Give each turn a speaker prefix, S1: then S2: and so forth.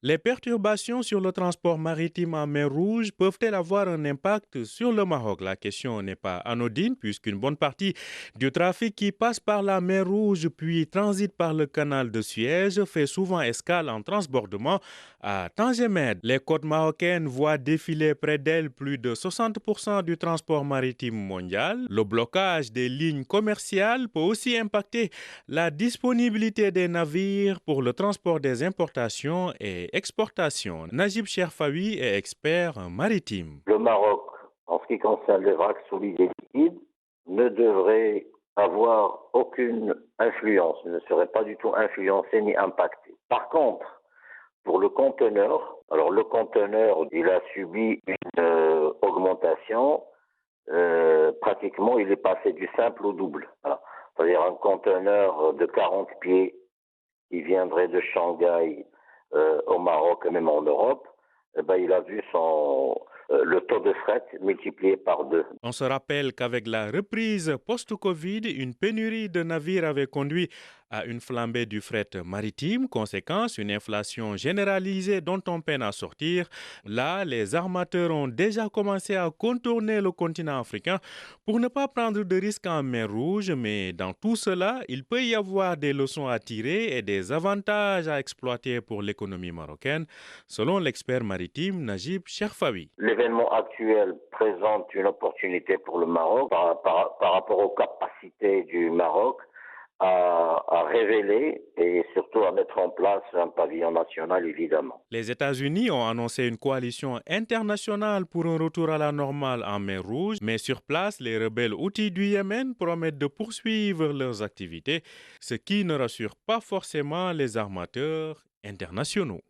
S1: Les perturbations sur le transport maritime en mer Rouge peuvent-elles avoir un impact sur le Maroc? La question n'est pas anodine puisqu'une bonne partie du trafic qui passe par la mer Rouge puis transite par le canal de Suez fait souvent escale en transbordement à Tangemed. Les côtes marocaines voient défiler près d'elles plus de 60% du transport maritime mondial. Le blocage des lignes commerciales peut aussi impacter la disponibilité des navires pour le transport des importations et exportations. Najib Cherfaoui est expert en maritime.
S2: Le Maroc, en ce qui concerne les vracs solides et liquides, ne devrait avoir aucune influence, ne serait pas du tout influencé ni impacté. Par contre, pour le conteneur, alors le conteneur, il a subi une augmentation. Pratiquement, il est passé du simple au double. Voilà. C'est-à-dire un conteneur de 40 pieds qui viendrait de Shanghai au Maroc et même en Europe, eh ben, il a vu le taux de fret multiplié par deux.
S1: On se rappelle qu'avec la reprise post-Covid, une pénurie de navires avait conduit à une flambée du fret maritime, conséquence, une inflation généralisée dont on peine à sortir. Là, les armateurs ont déjà commencé à contourner le continent africain pour ne pas prendre de risques en mer Rouge, mais dans tout cela, il peut y avoir des leçons à tirer et des avantages à exploiter pour l'économie marocaine, selon l'expert maritime Najib Cherfaoui.
S2: L'événement actuel présente une opportunité pour le Maroc par rapport aux capacités du Maroc à révéler et surtout à mettre en place un pavillon national, évidemment.
S1: Les États-Unis ont annoncé une coalition internationale pour un retour à la normale en mer Rouge, mais sur place, les rebelles houthis du Yémen promettent de poursuivre leurs activités, ce qui ne rassure pas forcément les armateurs internationaux.